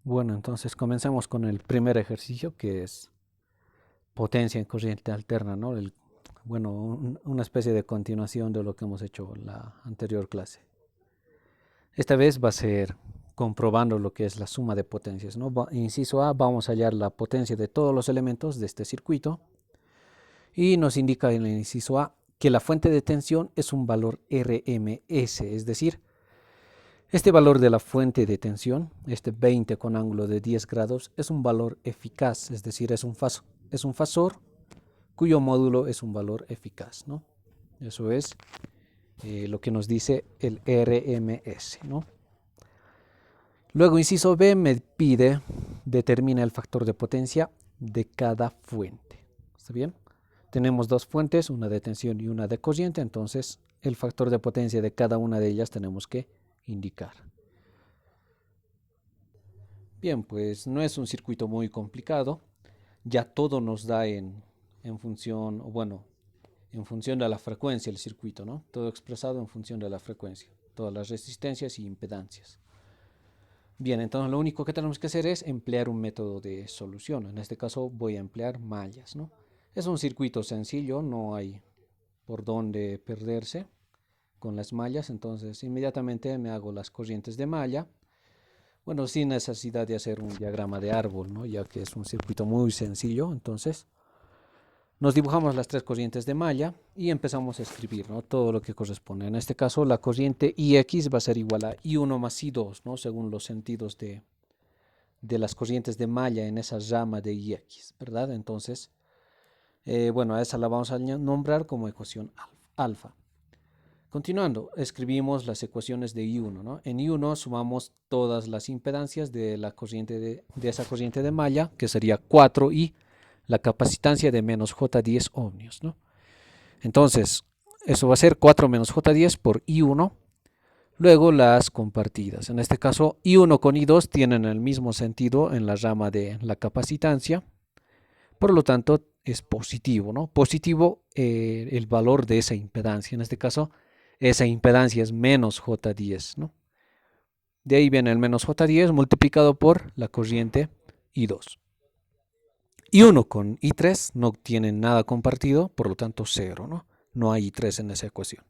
Bueno, entonces comencemos con el primer ejercicio, que es potencia en corriente alterna, ¿no? Bueno, una especie de continuación de lo que hemos hecho en la anterior clase. Esta vez va a ser comprobando lo que es la suma de potencias, ¿no? Inciso A, vamos a hallar la potencia de todos los elementos de este circuito y nos indica en el inciso A que la fuente de tensión es un valor RMS, es decir, este valor de la fuente de tensión, este 20 con ángulo de 10 grados, es un valor eficaz, es decir, es un fasor cuyo módulo es un valor eficaz, ¿no? Eso es lo que nos dice el RMS, ¿no? Luego, inciso B me pide determina el factor de potencia de cada fuente. ¿Está bien? Tenemos dos fuentes, una de tensión y una de corriente, entonces el factor de potencia de cada una de ellas tenemos que indicar. Bien, pues no es un circuito muy complicado, ya todo nos da en función, bueno, en función de la frecuencia del circuito, ¿no? Todo expresado en función de la frecuencia, todas las resistencias y impedancias. Bien, entonces lo único que tenemos que hacer es emplear un método de solución. En este caso voy a emplear mallas, ¿no? Es un circuito sencillo, no hay por dónde perderse con las mallas, entonces inmediatamente me hago las corrientes de malla. Bueno, sin necesidad de hacer un diagrama de árbol, ¿no? Ya que es un circuito muy sencillo, entonces nos dibujamos las tres corrientes de malla y empezamos a escribir, ¿no? Todo lo que corresponde. En este caso, la corriente IX va a ser igual a I1 más I2, ¿no? Según los sentidos de las corrientes de malla en esa rama de IX, ¿verdad? Entonces, bueno, a esa la vamos a nombrar como ecuación alfa. Continuando, escribimos las ecuaciones de I1, ¿no? En I1 sumamos todas las impedancias de la corriente de esa corriente de malla, que sería 4 y la capacitancia de menos J10 ohmios, ¿no? Entonces, eso va a ser 4 menos J10 por I1. Luego las compartidas. En este caso, I1 con I2 tienen el mismo sentido en la rama de la capacitancia. Por lo tanto, es positivo, ¿no? Positivo el valor de esa impedancia. En este caso, esa impedancia es menos J10, ¿no? De ahí viene el menos J10 multiplicado por la corriente I2. I1 con I3 no tienen nada compartido, por lo tanto 0, ¿no? No hay I3 en esa ecuación.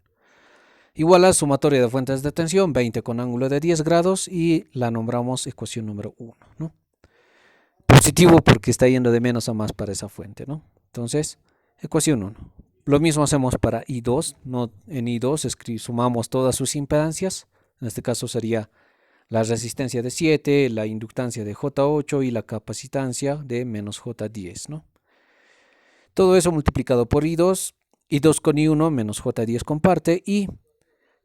Igual a sumatoria de fuentes de tensión, 20 con ángulo de 10 grados y la nombramos ecuación número 1, ¿no? Positivo porque está yendo de menos a más para esa fuente, ¿no? Entonces, ecuación 1. Lo mismo hacemos para I2, ¿no? En I2 sumamos todas sus impedancias, en este caso sería la resistencia de 7, la inductancia de J8 y la capacitancia de menos J10, ¿no? Todo eso multiplicado por I2 con I1 menos J10 comparte y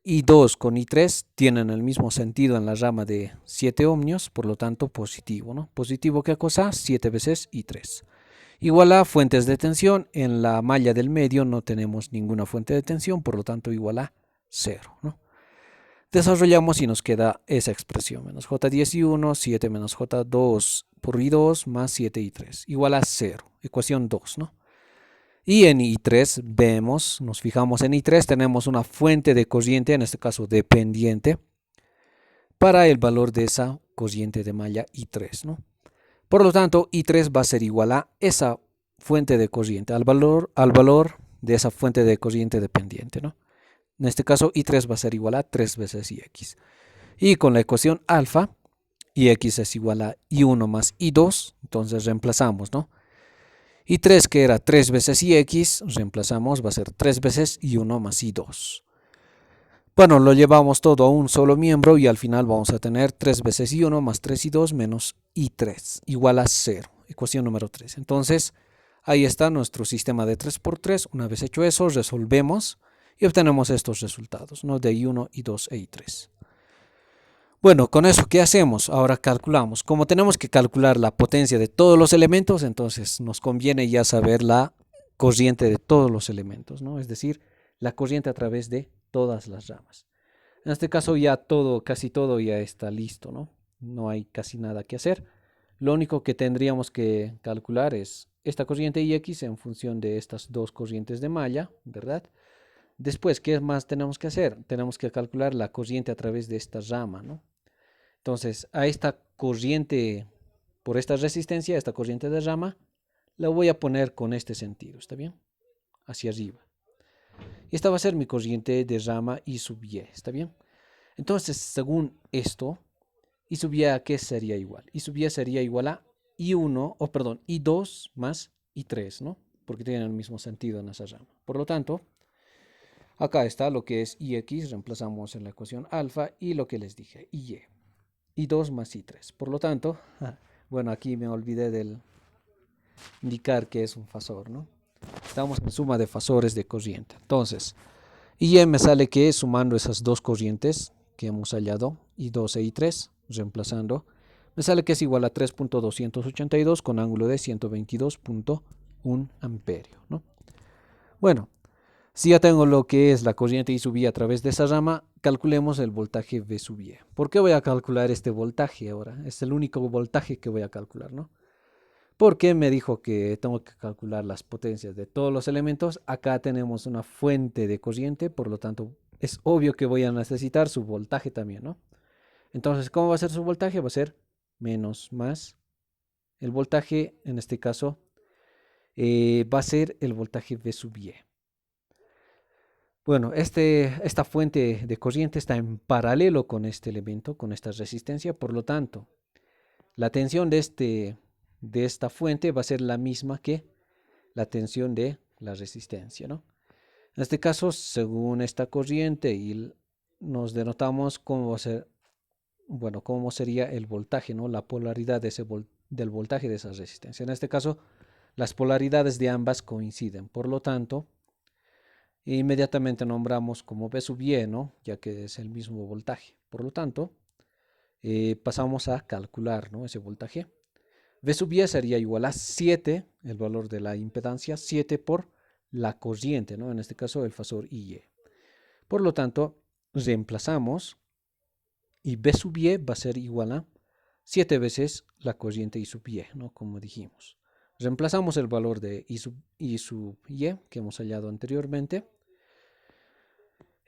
I2 con I3 tienen el mismo sentido en la rama de 7 ohmios, por lo tanto positivo, ¿no? Positivo, ¿qué cosa? 7 veces I3. Igual a fuentes de tensión, en la malla del medio no tenemos ninguna fuente de tensión, por lo tanto igual a 0, ¿no? Desarrollamos y nos queda esa expresión, menos J10 I1, 7 menos J2 por I2 más 7 I3, igual a 0, ecuación 2, ¿no? Y en I3 vemos, nos fijamos en I3, tenemos una fuente de corriente, en este caso dependiente, para el valor de esa corriente de malla I3, ¿no? Por lo tanto, I3 va a ser igual a esa fuente de corriente, al valor de esa fuente de corriente dependiente, ¿no? En este caso, I3 va a ser igual a 3 veces IX. Y con la ecuación alfa, IX es igual a I1 más I2, entonces reemplazamos, ¿no? I3, que era 3 veces IX, reemplazamos, va a ser 3 veces I1 más I2. Bueno, lo llevamos todo a un solo miembro y al final vamos a tener 3 veces I1 más 3 I2 menos I3, igual a 0, ecuación número 3. Entonces, ahí está nuestro sistema de 3×3. Una vez hecho eso, resolvemos y obtenemos estos resultados, ¿no? De I1, I2 e I3. Bueno, con eso, ¿qué hacemos? Ahora calculamos. Como tenemos que calcular la potencia de todos los elementos, entonces nos conviene ya saber la corriente de todos los elementos, ¿no? Es decir, la corriente a través de todas las ramas. En este caso ya todo, casi todo ya está listo, ¿no? No hay casi nada que hacer. Lo único que tendríamos que calcular es esta corriente IX en función de estas dos corrientes de malla, ¿verdad? Después, ¿qué más tenemos que hacer? Tenemos que calcular la corriente a través de esta rama, ¿no? Entonces, a esta corriente por esta resistencia, esta corriente de rama, la voy a poner con este sentido, ¿está bien? Hacia arriba. Y esta va a ser mi corriente de rama I sub Y, ¿está bien? Entonces, según esto, I sub Y a qué sería igual? I sub Y sería igual a I1, o perdón, I2 más I3, ¿no? Porque tienen el mismo sentido en esa rama. Por lo tanto, acá está lo que es IX, reemplazamos en la ecuación alfa, y lo que les dije, IY. I2 más I3. Por lo tanto, bueno, aquí me olvidé del indicar que es un fasor, ¿no? Estamos en suma de fasores de corriente. Entonces, IY me sale que sumando esas dos corrientes que hemos hallado, I2 e I3, reemplazando, me sale que es igual a 3.282 con ángulo de 122.1 amperio, ¿no? Bueno, si ya tengo lo que es la corriente I sub I a través de esa rama, calculemos el voltaje V sub Y. ¿Por qué voy a calcular este voltaje ahora? Es el único voltaje que voy a calcular, ¿no? Porque me dijo que tengo que calcular las potencias de todos los elementos. Acá tenemos una fuente de corriente, por lo tanto es obvio que voy a necesitar su voltaje también, ¿no? Entonces, ¿cómo va a ser su voltaje? Va a ser menos más. El voltaje, en este caso, va a ser el voltaje V sub Y. Bueno, esta fuente de corriente está en paralelo con este elemento, con esta resistencia, por lo tanto, la tensión de esta fuente va a ser la misma que la tensión de la resistencia, ¿no? En este caso, según esta corriente, y nos denotamos cómo va a ser, bueno, cómo sería el voltaje, ¿no? La polaridad del voltaje de esa resistencia. En este caso, las polaridades de ambas coinciden, por lo tanto, inmediatamente nombramos como V sub Y, ¿no? Ya que es el mismo voltaje. Por lo tanto, pasamos a calcular, ¿no? Ese voltaje. V sub Y sería igual a 7, el valor de la impedancia, 7 por la corriente, ¿no? En este caso el fasor IY. Por lo tanto, reemplazamos y V sub Y va a ser igual a 7 veces la corriente I sub Y, ¿no? Como dijimos. Reemplazamos el valor de I sub Y que hemos hallado anteriormente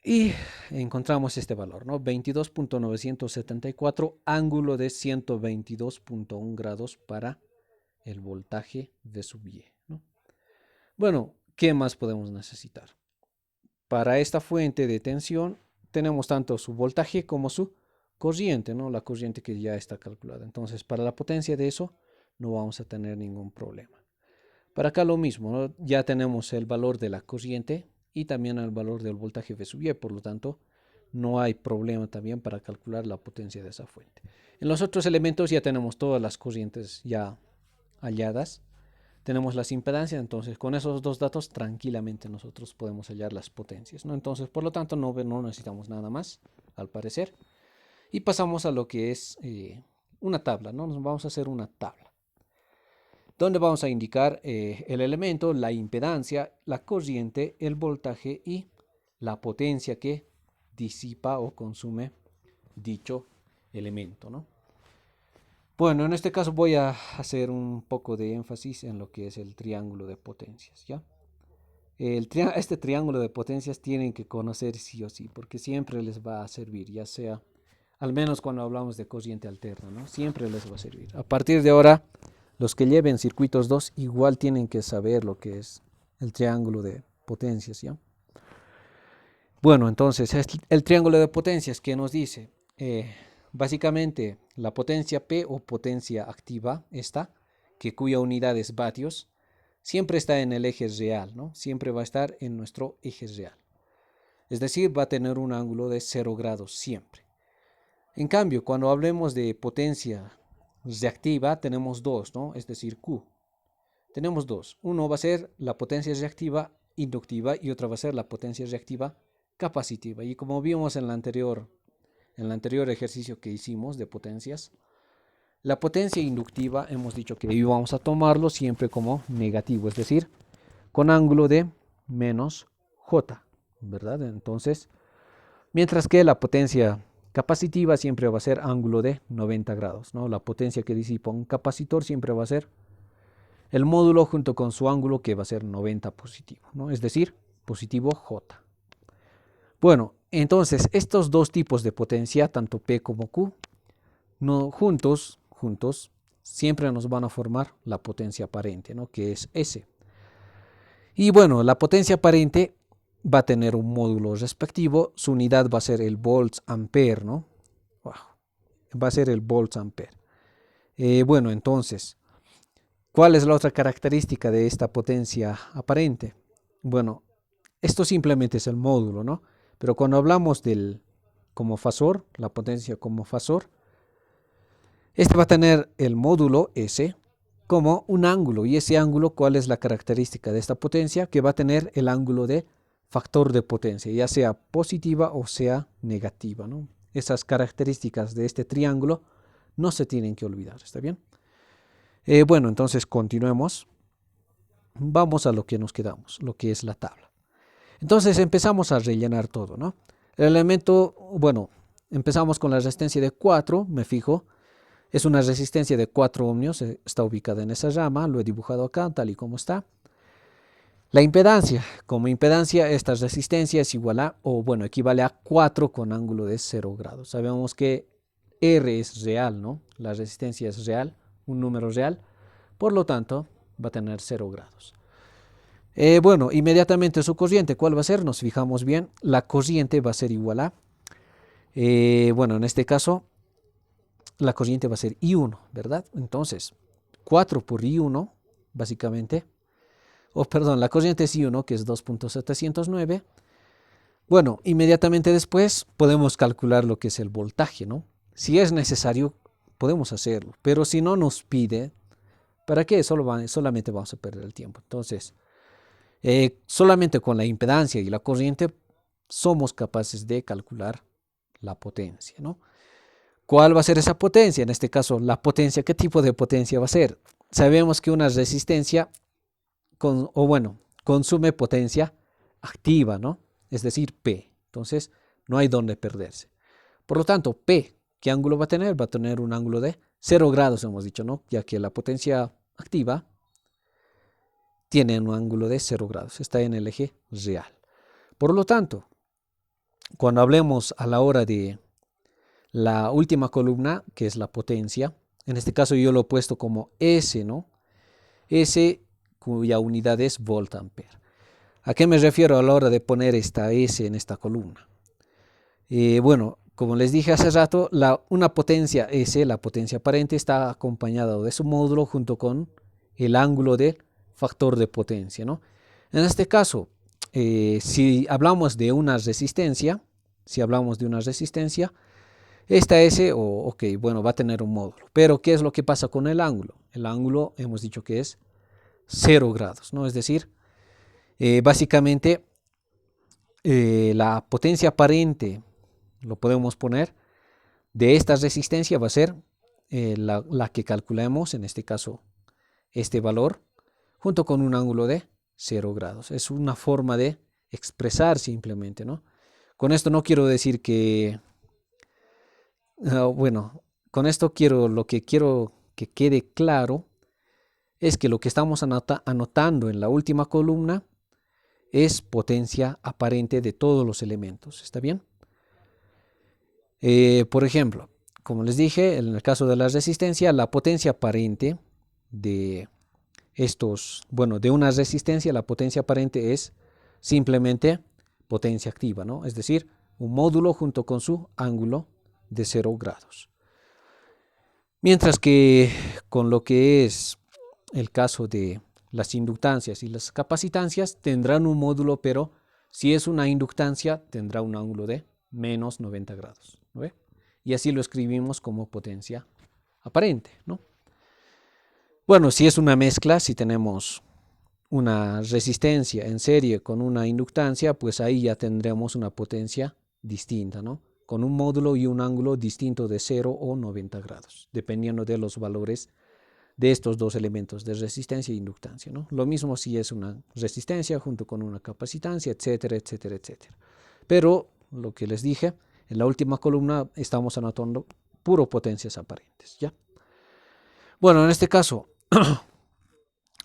y encontramos este valor, ¿no? 22.974, ángulo de 122.1 grados para el voltaje V sub Y, ¿no? Bueno, ¿qué más podemos necesitar? Para esta fuente de tensión tenemos tanto su voltaje como su corriente, ¿no? La corriente que ya está calculada. Entonces, para la potencia de eso no vamos a tener ningún problema. Para acá lo mismo, ¿no? Ya tenemos el valor de la corriente y también el valor del voltaje V sub Y, por lo tanto, no hay problema también para calcular la potencia de esa fuente. En los otros elementos ya tenemos todas las corrientes ya halladas. Tenemos las impedancias, entonces con esos dos datos tranquilamente nosotros podemos hallar las potencias, ¿no? Entonces, por lo tanto, no necesitamos nada más, al parecer. Y pasamos a lo que es una tabla, ¿no? Nos vamos a hacer una tabla, donde vamos a indicar el elemento, la impedancia, la corriente, el voltaje y la potencia que disipa o consume dicho elemento, ¿no? Bueno, en este caso voy a hacer un poco de énfasis en lo que es el triángulo de potencias, ¿ya? Este triángulo de potencias tienen que conocer sí o sí, porque siempre les va a servir, ya sea, al menos cuando hablamos de corriente alterna, ¿no? Siempre les va a servir. A partir de ahora, los que lleven circuitos 2 igual tienen que saber lo que es el triángulo de potencias, ¿ya? Bueno, entonces, el triángulo de potencias, ¿qué nos dice? Básicamente, la potencia P o potencia activa, esta, cuya unidad es vatios, siempre está en el eje real, ¿no? Siempre va a estar en nuestro eje real. Es decir, va a tener un ángulo de 0 grados siempre. En cambio, cuando hablemos de potencia reactiva, tenemos dos, ¿no? Es decir, Q. Tenemos dos. Uno va a ser la potencia reactiva inductiva y otra va a ser la potencia reactiva capacitiva. Y como vimos en el anterior ejercicio que hicimos de potencias, la potencia inductiva hemos dicho que íbamos a tomarlo siempre como negativo, es decir, con ángulo de menos J, ¿verdad? Entonces, mientras que la potencia capacitiva siempre va a ser ángulo de 90 grados, ¿no? La potencia que disipa un capacitor siempre va a ser el módulo junto con su ángulo que va a ser 90 positivo, ¿no? Es decir, positivo J. Bueno, entonces estos dos tipos de potencia, tanto P como Q, juntos juntos siempre nos van a formar la potencia aparente, ¿no? Que es S. Y bueno, la potencia aparente va a tener un módulo respectivo, su unidad va a ser el volts ampere, ¿no? Wow. Va a ser el volts ampere. Bueno, entonces, ¿cuál es la otra característica de esta potencia aparente? Bueno, esto simplemente es el módulo, ¿no? Pero cuando hablamos del como fasor, la potencia como fasor, este va a tener el módulo S como un ángulo. Y ese ángulo, ¿cuál es la característica de esta potencia? Que va a tener el ángulo de factor de potencia, ya sea positiva o sea negativa, ¿no? Esas características de este triángulo no se tienen que olvidar, ¿está bien? Bueno, entonces continuemos. Vamos a lo que nos quedamos, lo que es la tabla. Entonces empezamos a rellenar todo, ¿no? El elemento, bueno, empezamos con la resistencia de 4, me fijo. Es una resistencia de 4 ohmios, está ubicada en esa rama, lo he dibujado acá tal y como está. La impedancia, como impedancia esta resistencia es igual a, o bueno, equivale a 4 con ángulo de 0 grados. Sabemos que R es real, ¿no? La resistencia es real, un número real, por lo tanto va a tener 0 grados. Bueno, inmediatamente su corriente, ¿cuál va a ser? Nos fijamos bien, la corriente va a ser igual a, bueno, en este caso, la corriente va a ser I1, ¿verdad? Entonces, 4 por I1, básicamente, perdón, la corriente es I1, que es 2.709. Bueno, inmediatamente después podemos calcular lo que es el voltaje, ¿no? Si es necesario, podemos hacerlo, pero si no nos pide, ¿para qué? Solamente vamos a perder el tiempo. Entonces, solamente con la impedancia y la corriente somos capaces de calcular la potencia, ¿no? ¿Cuál va a ser esa potencia? En este caso, la potencia, ¿qué tipo de potencia va a ser? Sabemos que una resistencia, consume potencia activa, ¿no? Es decir, P. Entonces, no hay donde perderse. Por lo tanto, P, ¿qué ángulo va a tener? Va a tener un ángulo de 0 grados, hemos dicho, ¿no? Ya que la potencia activa tiene un ángulo de 0 grados, está en el eje real. Por lo tanto, cuando hablemos a la hora de la última columna, que es la potencia, en este caso yo lo he puesto como S, ¿no? S cuya unidad es volt ampere. ¿A qué me refiero a la hora de poner esta S en esta columna? Bueno, como les dije hace rato, una potencia S, la potencia aparente, está acompañada de su módulo junto con el ángulo de factor de potencia, ¿no? En este caso, si hablamos de una resistencia, esta S, bueno, va a tener un módulo. Pero, ¿qué es lo que pasa con el ángulo? El ángulo, hemos dicho que es 0 grados, ¿no? Es decir, básicamente, la potencia aparente, lo podemos poner, de esta resistencia va a ser la que calculamos, en este caso, este valor, junto con un ángulo de 0 grados. Es una forma de expresar simplemente, ¿no? Con esto no quiero decir que, bueno, con esto lo que quiero que quede claro es que lo que estamos anotando en la última columna es potencia aparente de todos los elementos, ¿está bien? Por ejemplo, como les dije, en el caso de la resistencia, la potencia aparente de de una resistencia, la potencia aparente es simplemente potencia activa, ¿no? Es decir, un módulo junto con su ángulo de 0 grados. Mientras que con lo que es el caso de las inductancias y las capacitancias tendrán un módulo, pero si es una inductancia tendrá un ángulo de menos 90 grados, ¿no ve? Y así lo escribimos como potencia aparente, ¿no? Bueno, si es una mezcla, si tenemos una resistencia en serie con una inductancia, pues ahí ya tendremos una potencia distinta, ¿no? Con un módulo y un ángulo distinto de 0 o 90 grados, dependiendo de los valores de estos dos elementos de resistencia e inductancia, ¿no? Lo mismo si es una resistencia junto con una capacitancia, etcétera, etcétera, etcétera. Pero lo que les dije, en la última columna estamos anotando puro potencias aparentes, ¿ya? Bueno, en este caso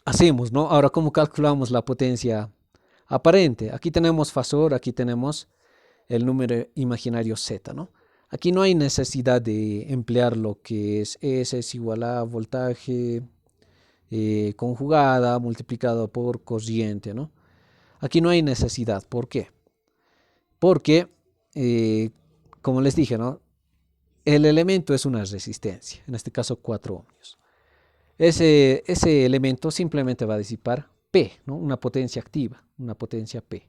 hacemos, ¿no? Ahora, ¿cómo calculamos la potencia aparente? Aquí tenemos fasor, aquí tenemos el número imaginario Z, ¿no? Aquí no hay necesidad de emplear lo que es S es igual a voltaje conjugada multiplicado por corriente, ¿no? Aquí no hay necesidad. ¿Por qué? Porque, como les dije, ¿no? El elemento es una resistencia, en este caso 4 ohmios. Ese elemento simplemente va a disipar P, ¿no? Una potencia activa, una potencia P,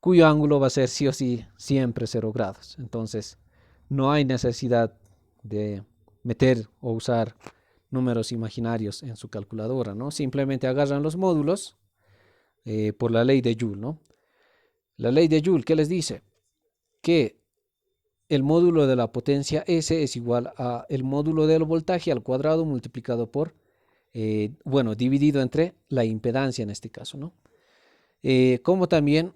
cuyo ángulo va a ser sí o sí siempre 0 grados. Entonces, no hay necesidad de meter o usar números imaginarios en su calculadora, ¿no? Simplemente agarran los módulos por la ley de Joule, ¿no? La ley de Joule, ¿qué les dice? Que el módulo de la potencia S es igual a el módulo del voltaje al cuadrado multiplicado por, dividido entre la impedancia en este caso, ¿no? Como también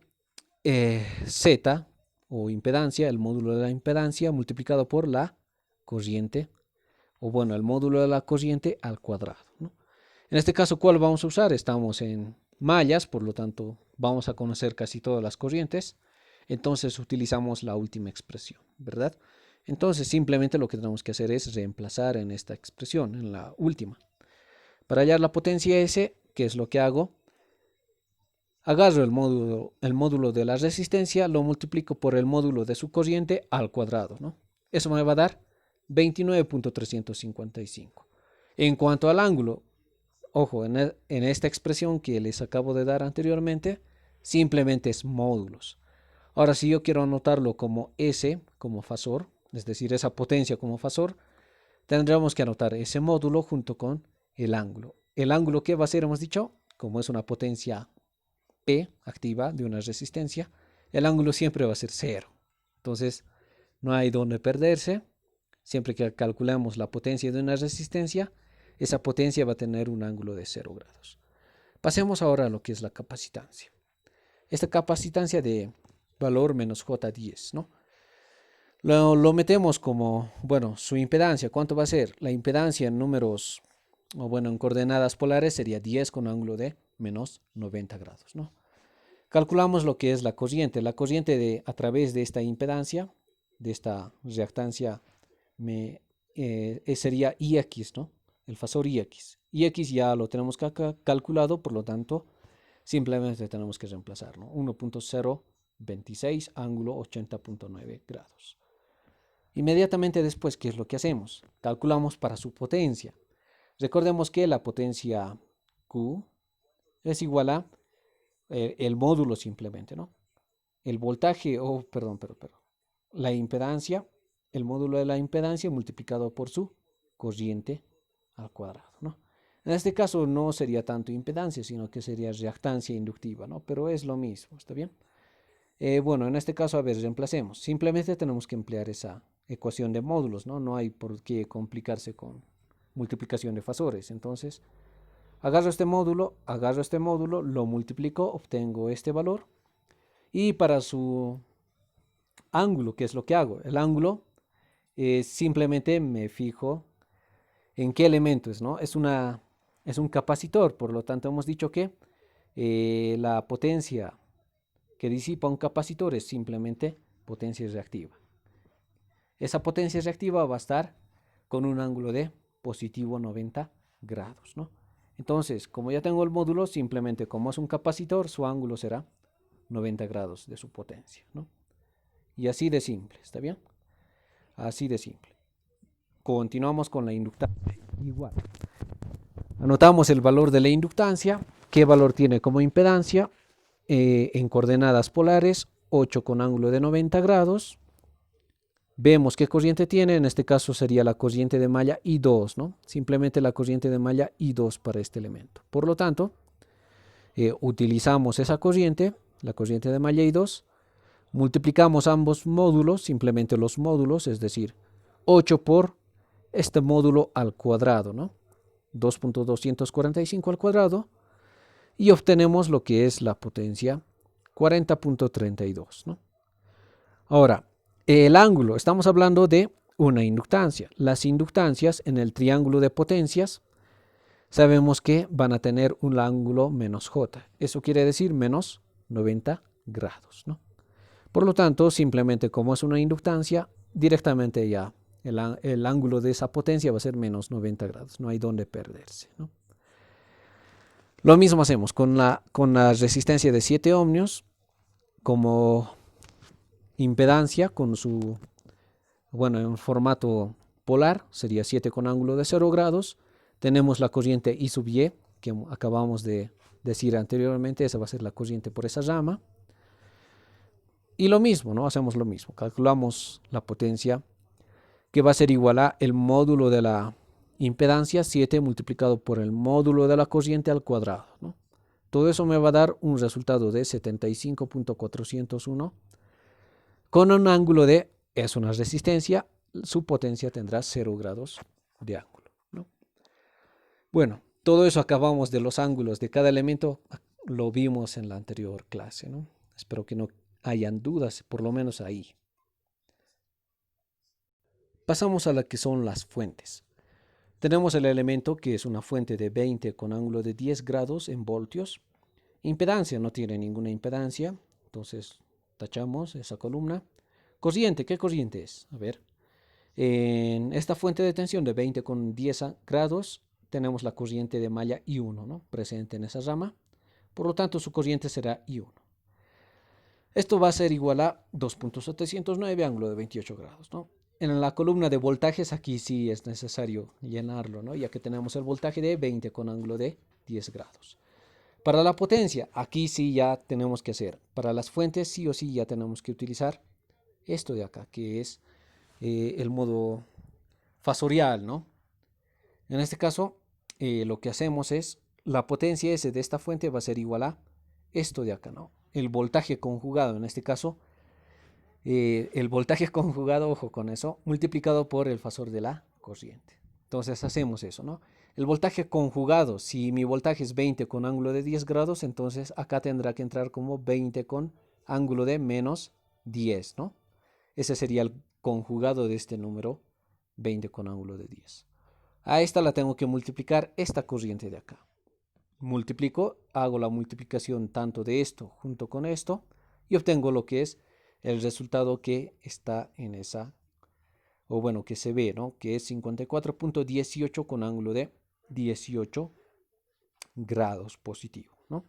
Z o impedancia, el módulo de la impedancia multiplicado por la corriente, o el módulo de la corriente al cuadrado, ¿no? En este caso, ¿cuál vamos a usar? Estamos en mallas, por lo tanto, vamos a conocer casi todas las corrientes. Entonces utilizamos la última expresión, ¿verdad? Entonces simplemente lo que tenemos que hacer es reemplazar en esta expresión, en la última. Para hallar la potencia S, ¿qué es lo que hago? Agarro el módulo de la resistencia, lo multiplico por el módulo de su corriente al cuadrado, ¿no? Eso me va a dar 29.355. En cuanto al ángulo, ojo, en esta expresión que les acabo de dar anteriormente, simplemente es módulos. Ahora, si yo quiero anotarlo como S, como fasor, es decir, esa potencia como fasor, tendremos que anotar ese módulo junto con el ángulo. ¿El ángulo qué va a ser? Hemos dicho, como es una potencia P activa de una resistencia, el ángulo siempre va a ser 0. Entonces, no hay donde perderse. Siempre que calculemos la potencia de una resistencia, esa potencia va a tener un ángulo de 0 grados. Pasemos ahora a lo que es la capacitancia. Esta capacitancia de valor menos J10, ¿no? Lo metemos como, su impedancia. ¿Cuánto va a ser? La impedancia en números, en coordenadas polares sería 10 con ángulo de menos 90 grados, ¿no? Calculamos lo que es la corriente. La corriente a través de esta impedancia, de esta reactancia, sería IX, ¿no? El fasor IX. IX ya lo tenemos calculado, por lo tanto, simplemente tenemos que reemplazar, ¿no? 1.026 ángulo 80.9 grados. Inmediatamente después, ¿qué es lo que hacemos? Calculamos para su potencia. Recordemos que la potencia Q es igual a el módulo simplemente, ¿no? El voltaje, la impedancia, el módulo de la impedancia multiplicado por su corriente al cuadrado, ¿no? En este caso no sería tanto impedancia, sino que sería reactancia inductiva, ¿no? Pero es lo mismo, ¿está bien? En este caso, a ver, reemplacemos. Simplemente tenemos que emplear esa ecuación de módulos, ¿no? No hay por qué complicarse con multiplicación de fasores. Entonces, agarro este módulo, lo multiplico, obtengo este valor. Y para su ángulo, ¿qué es lo que hago? El ángulo, simplemente me fijo en qué elemento es, ¿no? Es un capacitor, por lo tanto hemos dicho que la potencia que disipa un capacitor es simplemente potencia reactiva. Esa potencia reactiva va a estar con un ángulo de positivo 90 grados, ¿no? Entonces, como ya tengo el módulo, simplemente como es un capacitor, su ángulo será 90 grados de su potencia, ¿no? Y así de simple, ¿está bien? Así de simple. Continuamos con la inductancia. Igual. Anotamos el valor de la inductancia. ¿Qué valor tiene como impedancia? En coordenadas polares, 8 con ángulo de 90 grados. Vemos qué corriente tiene, en este caso sería la corriente de malla I2, ¿no? Simplemente la corriente de malla I2 para este elemento. Por lo tanto, utilizamos esa corriente, la corriente de malla I2, multiplicamos ambos módulos, simplemente los módulos, es decir, 8 por este módulo al cuadrado, ¿no? 2.245 al cuadrado, y obtenemos lo que es la potencia 40.32, ¿no? Ahora, el ángulo, estamos hablando de una inductancia. Las inductancias en el triángulo de potencias sabemos que van a tener un ángulo menos J. Eso quiere decir menos 90 grados, ¿no? Por lo tanto, simplemente como es una inductancia, directamente ya el ángulo de esa potencia va a ser menos 90 grados, no hay donde perderse, ¿no? Lo mismo hacemos con la resistencia de 7 ohmios como impedancia con su, bueno, en formato polar, sería 7 con ángulo de 0 grados. Tenemos la corriente I sub Y, que acabamos de decir anteriormente, esa va a ser la corriente por esa rama. Y lo mismo, ¿no? Hacemos lo mismo, calculamos la potencia, que va a ser igual a el módulo de la impedancia, 7 multiplicado por el módulo de la corriente al cuadrado, ¿no? Todo eso me va a dar un resultado de 75.401 con un ángulo de, es una resistencia, su potencia tendrá 0 grados de ángulo, ¿no? Bueno, todo eso acabamos de los ángulos de cada elemento, lo vimos en la anterior clase, ¿no? Espero que no hayan dudas, por lo menos ahí. Pasamos a la que son las fuentes. Tenemos el elemento que es una fuente de 20 con ángulo de 10 grados en voltios. Impedancia, no tiene ninguna impedancia, entonces tachamos esa columna. Corriente, ¿qué corriente es? A ver, en esta fuente de tensión de 20 con 10 grados tenemos la corriente de malla I1, ¿no? Presente en esa rama, por lo tanto su corriente será I1. Esto va a ser igual a 2.709 ángulo de 28 grados, ¿no? En la columna de voltajes aquí sí es necesario llenarlo, ¿no? Ya que tenemos el voltaje de 20 con ángulo de 10 grados. Para la potencia, aquí sí ya tenemos que hacer. Para las fuentes sí o sí ya tenemos que utilizar esto de acá, que es el modo fasorial, ¿no? En este caso, lo que hacemos es, la potencia S de esta fuente va a ser igual a esto de acá, ¿no? El voltaje conjugado, en este caso, el voltaje conjugado, ojo con eso, multiplicado por el fasor de la corriente. Entonces hacemos eso, ¿no? El voltaje conjugado, si mi voltaje es 20 con ángulo de 10 grados, entonces acá tendrá que entrar como 20 con ángulo de menos 10, ¿no? Ese sería el conjugado de este número 20 con ángulo de 10. A esta la tengo que multiplicar esta corriente de acá. Multiplico, hago la multiplicación tanto de esto junto con esto y obtengo lo que es el resultado que está en esa, o bueno, que se ve, ¿no? Que es 54.18 con ángulo de 18 grados positivo, ¿no?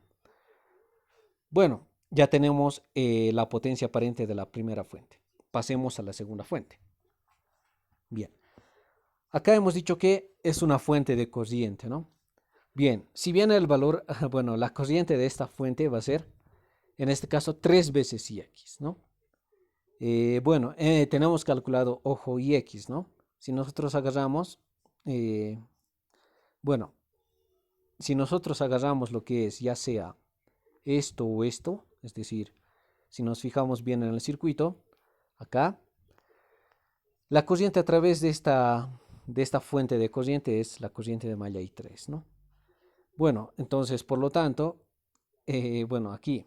Bueno, ya tenemos la potencia aparente de la primera fuente. Pasemos a la segunda fuente. Bien, acá hemos dicho que es una fuente de corriente, ¿no? Bien, si bien el valor, bueno, la corriente de esta fuente va a ser, en este caso, 3 veces Ix, ¿no? Bueno, tenemos calculado, ojo, Ix, ¿no? Si nosotros agarramos, bueno, si nosotros agarramos lo que es ya sea esto o esto, es decir, si nos fijamos bien en el circuito, acá, la corriente a través de esta fuente de corriente es la corriente de malla I3, ¿no? Bueno, entonces, por lo tanto, bueno, aquí,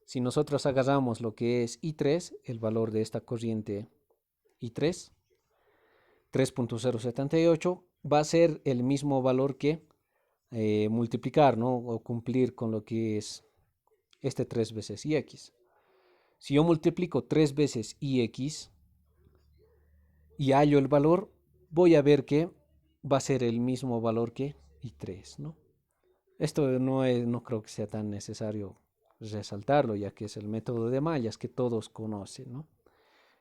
si nosotros agarramos lo que es I3, el valor de esta corriente I3, 3.078, va a ser el mismo valor que multiplicar, ¿no? O cumplir con lo que es este 3 veces Ix. Si yo multiplico 3 veces Ix y hallo el valor, voy a ver que va a ser el mismo valor que I3, ¿no? Esto no creo que sea tan necesario resaltarlo, ya que es el método de mallas que todos conocen, ¿no?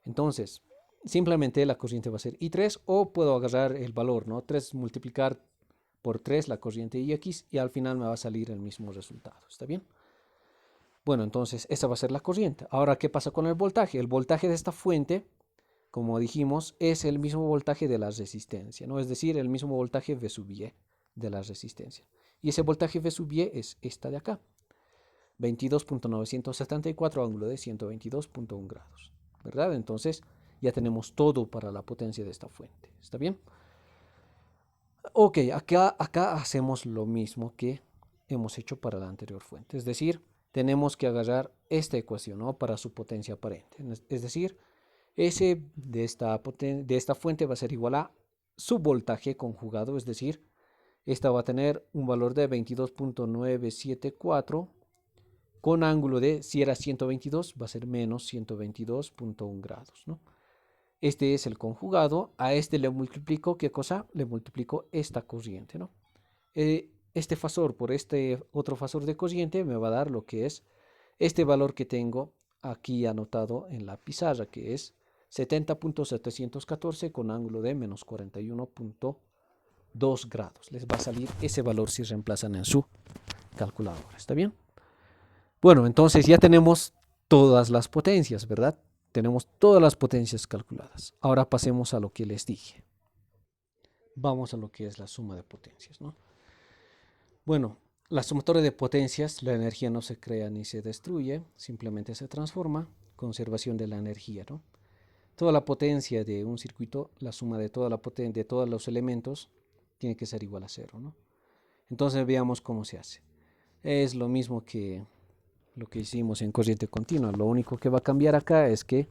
Entonces, simplemente la corriente va a ser I3 o puedo agarrar el valor, ¿no? 3 multiplicar por 3 la corriente Ix y al final me va a salir el mismo resultado, ¿está bien? Bueno, entonces esa va a ser la corriente. Ahora, ¿qué pasa con el voltaje? El voltaje de esta fuente, como dijimos, es el mismo voltaje de la resistencia, ¿no? Es decir, el mismo voltaje V sub Y de la resistencia. Y ese voltaje V sub Y es esta de acá, 22.974 ángulo de 122.1 grados, ¿verdad? Entonces ya tenemos todo para la potencia de esta fuente, ¿está bien? Ok, acá hacemos lo mismo que hemos hecho para la anterior fuente, es decir, tenemos que agarrar esta ecuación, ¿no? Para su potencia aparente, es decir, S de esta fuente va a ser igual a su voltaje conjugado, es decir, esta va a tener un valor de 22.974 con ángulo de, si era 122, va a ser menos 122.1 grados, ¿no? Este es el conjugado, a este le multiplico, ¿qué cosa? Le multiplico esta corriente, ¿no? Este fasor por este otro fasor de corriente me va a dar lo que es este valor que tengo aquí anotado en la pizarra, que es 70.714 con ángulo de menos 41.2 grados. Les va a salir ese valor si reemplazan en su calculadora. ¿Está bien? Bueno, entonces ya tenemos todas las potencias, ¿verdad? Tenemos todas las potencias calculadas. Ahora pasemos a lo que les dije. Vamos a lo que es la suma de potencias, ¿no? Bueno, la sumatoria de potencias, la energía no se crea ni se destruye, simplemente se transforma. Conservación de la energía, ¿no? Toda la potencia de un circuito, la suma de toda la potencia de todos los elementos, tiene que ser igual a cero, ¿no? Entonces veamos cómo se hace. Es lo mismo que lo que hicimos en corriente continua. Lo único que va a cambiar acá es que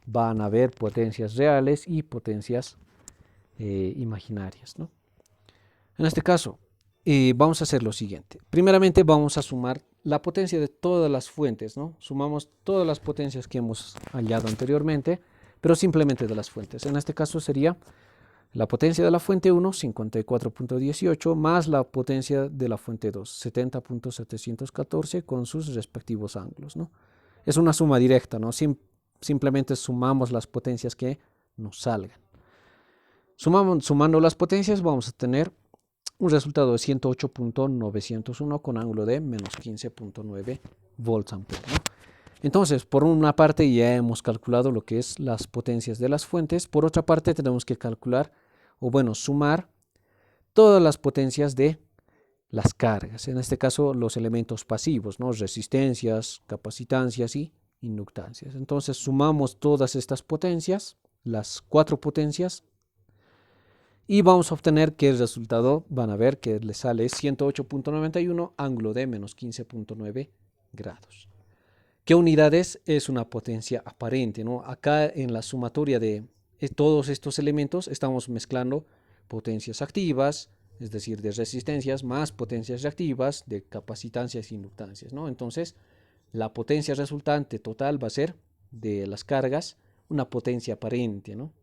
van a haber potencias reales y potencias imaginarias, ¿no? En este caso, vamos a hacer lo siguiente. Primeramente vamos a sumar la potencia de todas las fuentes, ¿no? Sumamos todas las potencias que hemos hallado anteriormente, pero simplemente de las fuentes. En este caso sería la potencia de la fuente 1, 54.18, más la potencia de la fuente 2, 70.714 con sus respectivos ángulos, ¿no? Es una suma directa, ¿no? Simplemente sumamos las potencias que nos salgan. Sumando las potencias vamos a tener un resultado de 108.901 con ángulo de menos 15.9 volts ampere, ¿no? Entonces, por una parte ya hemos calculado lo que es las potencias de las fuentes, por otra parte tenemos que calcular, o bueno, sumar todas las potencias de las cargas, en este caso los elementos pasivos, ¿no? Resistencias, capacitancias y inductancias. Entonces sumamos todas estas potencias, las cuatro potencias, y vamos a obtener que el resultado, van a ver que le sale 108.91, ángulo de menos 15.9 grados. ¿Qué unidades? Es una potencia aparente, ¿no? Acá en la sumatoria de todos estos elementos estamos mezclando potencias activas, es decir, de resistencias, más potencias reactivas de capacitancias e inductancias, ¿no? Entonces, la potencia resultante total va a ser de las cargas una potencia aparente, ¿no?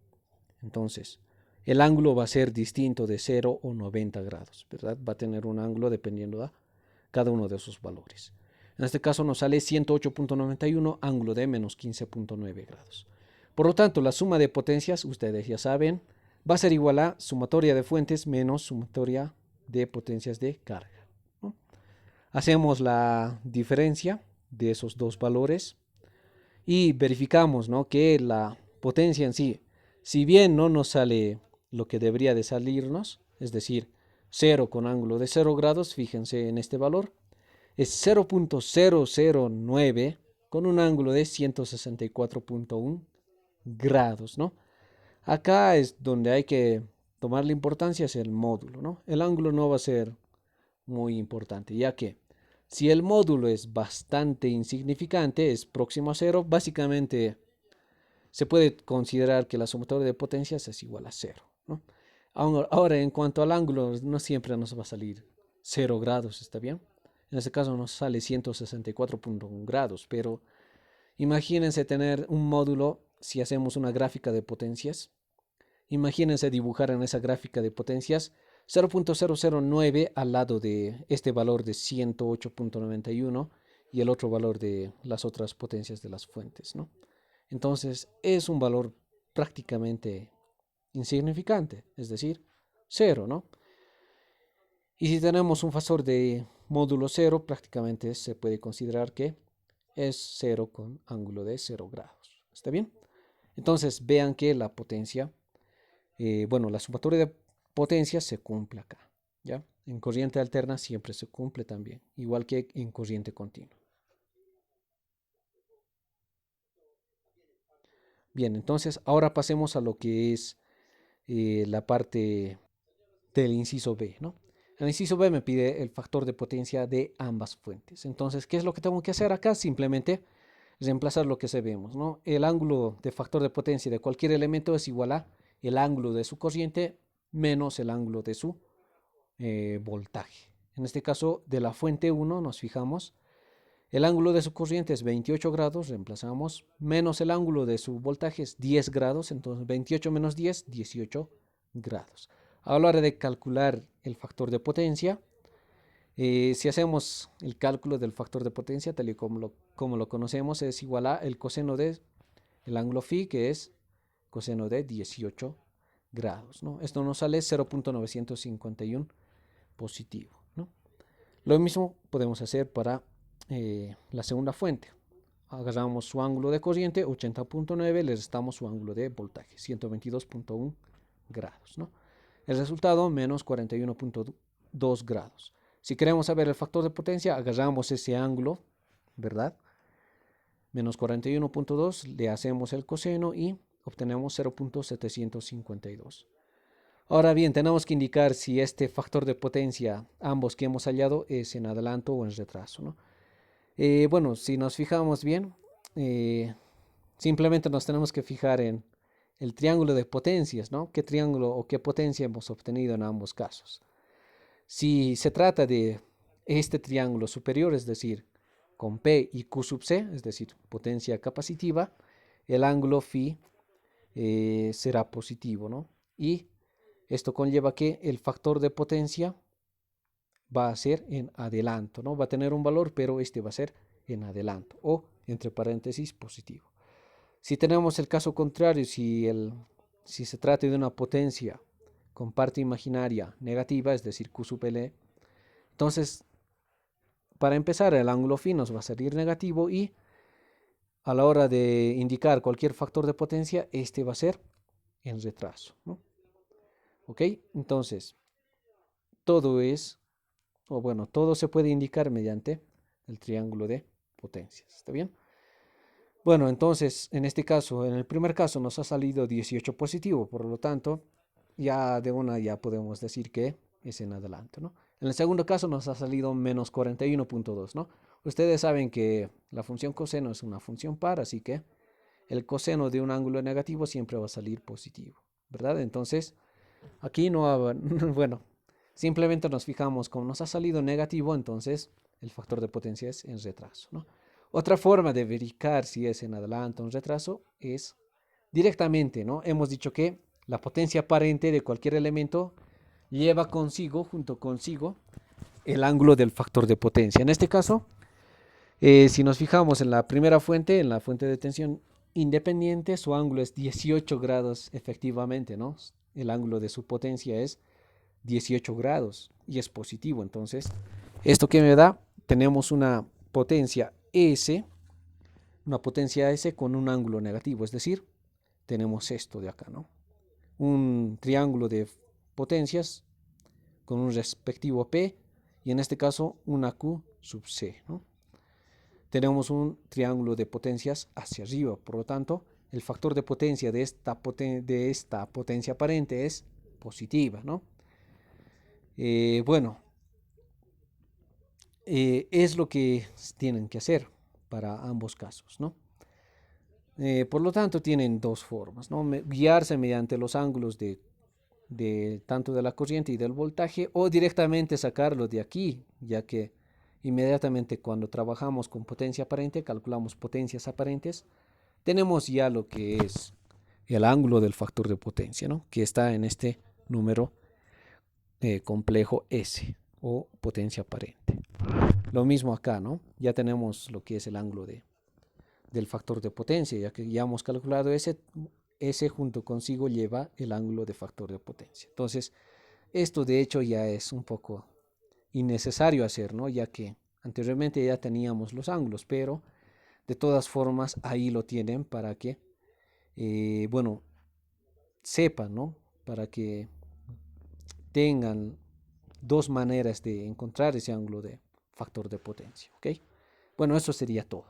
Entonces, el ángulo va a ser distinto de 0 o 90 grados, ¿verdad? Va a tener un ángulo dependiendo de cada uno de esos valores. En este caso nos sale 108.91, ángulo de menos 15.9 grados. Por lo tanto, la suma de potencias, ustedes ya saben, va a ser igual a sumatoria de fuentes menos sumatoria de potencias de carga, ¿no? Hacemos la diferencia de esos dos valores y verificamos, ¿no?, que la potencia en sí, si bien no nos sale lo que debería de salirnos, es decir, 0 con ángulo de 0 grados, fíjense en este valor, es 0.009 con un ángulo de 164.1 grados, ¿no? Acá es donde hay que tomar la importancia, es el módulo, ¿no? El ángulo no va a ser muy importante, ya que si el módulo es bastante insignificante, es próximo a cero, básicamente se puede considerar que la sumatoria de potencias es igual a cero, ¿no? Ahora, en cuanto al ángulo, no siempre nos va a salir 0 grados, ¿está bien? En este caso nos sale 164.1 grados, pero imagínense tener un módulo, si hacemos una gráfica de potencias, imagínense dibujar en esa gráfica de potencias 0.009 al lado de este valor de 108.91 y el otro valor de las otras potencias de las fuentes, ¿no? Entonces es un valor prácticamente insignificante, es decir, cero, ¿no? Y si tenemos un fasor de módulo cero, prácticamente se puede considerar que es cero con ángulo de 0 grados. ¿Está bien? Entonces vean que la potencia, bueno, la sumatoria de potencias se cumple acá, ¿ya? En corriente alterna siempre se cumple también, igual que en corriente continua. Bien, entonces ahora pasemos a lo que es la parte del inciso B, ¿no? El inciso B me pide el factor de potencia de ambas fuentes. Entonces, ¿qué es lo que tengo que hacer acá? Simplemente reemplazar lo que sabemos, ¿no? El ángulo de factor de potencia de cualquier elemento es igual a el ángulo de su corriente menos el ángulo de su voltaje. En este caso, de la fuente 1 nos fijamos El ángulo de su corriente es 28 grados, reemplazamos, menos el ángulo de su voltaje es 10 grados, entonces 28 menos 10, 18 grados. A la hora de calcular el factor de potencia, si hacemos el cálculo del factor de potencia, tal y como lo conocemos, es igual a el coseno de el ángulo phi, que es coseno de 18 grados, ¿no? Esto nos sale 0.951 positivo, ¿no? Lo mismo podemos hacer para la segunda fuente. Agarramos su ángulo de corriente, 80.9, le restamos su ángulo de voltaje, 122.1 grados, ¿no? El resultado, menos 41.2 grados. Si queremos saber el factor de potencia, agarramos ese ángulo, ¿verdad? Menos 41.2, le hacemos el coseno y obtenemos 0.752. Ahora bien, tenemos que indicar si este factor de potencia, ambos que hemos hallado, es en adelanto o en retraso, ¿no? Bueno, si nos fijamos bien, simplemente nos tenemos que fijar en el triángulo de potencias, ¿no? ¿Qué triángulo o qué potencia hemos obtenido en ambos casos? Si se trata de este triángulo superior, es decir, con P y Q sub C, es decir, potencia capacitiva, el ángulo phi será positivo, ¿no? Y esto conlleva que el factor de potencia va a ser en adelanto, ¿no? Va a tener un valor, pero este va a ser en adelanto o entre paréntesis positivo. Si tenemos el caso contrario, si se trata de una potencia con parte imaginaria negativa, es decir, Q sub L, entonces, para empezar, el ángulo phi nos va a salir negativo y a la hora de indicar cualquier factor de potencia, este va a ser en retraso, ¿no? ¿Ok? Entonces, todo es, o bueno, todo se puede indicar mediante el triángulo de potencias. ¿Está bien? Bueno, entonces, en este caso, en el primer caso nos ha salido 18 positivo, por lo tanto, ya de una ya podemos decir que es en adelante, ¿no? En el segundo caso nos ha salido menos 41.2, ¿no? Ustedes saben que la función coseno es una función par, así que el coseno de un ángulo negativo siempre va a salir positivo, ¿verdad? Entonces, aquí no, bueno, simplemente nos fijamos como nos ha salido negativo, entonces el factor de potencia es en retraso, ¿no? Otra forma de verificar si es en adelanto o en retraso es directamente, ¿no? Hemos dicho que la potencia aparente de cualquier elemento lleva consigo, junto consigo, el ángulo del factor de potencia. En este caso, si nos fijamos en la primera fuente, en la fuente de tensión independiente, su ángulo es 18 grados efectivamente, ¿no? El ángulo de su potencia es 18 grados y es positivo. Entonces, ¿esto qué me da? Tenemos una potencia S con un ángulo negativo, es decir, tenemos esto de acá, ¿no? Un triángulo de potencias con un respectivo P y en este caso una Q sub C, ¿no? Tenemos un triángulo de potencias hacia arriba, por lo tanto, el factor de potencia de esta potencia aparente es positiva, ¿no? Bueno, es lo que tienen que hacer para ambos casos, ¿no? Por lo tanto, tienen dos formas, ¿no? Guiarse mediante los ángulos de tanto de la corriente y del voltaje o directamente sacarlo de aquí, ya que inmediatamente cuando trabajamos con potencia aparente, calculamos potencias aparentes, tenemos ya lo que es el ángulo del factor de potencia, ¿no? Que está en este número complejo S o potencia aparente. Lo mismo acá, ¿no? Ya tenemos lo que es el ángulo del factor de potencia, ya que ya hemos calculado ese junto consigo lleva el ángulo de factor de potencia. Entonces, esto de hecho ya es un poco innecesario hacer, ¿no? Ya que anteriormente ya teníamos los ángulos, pero de todas formas ahí lo tienen para que, bueno, sepan, ¿no? Para que tengan dos maneras de encontrar ese ángulo de factor de potencia, ¿ok? Bueno, eso sería todo.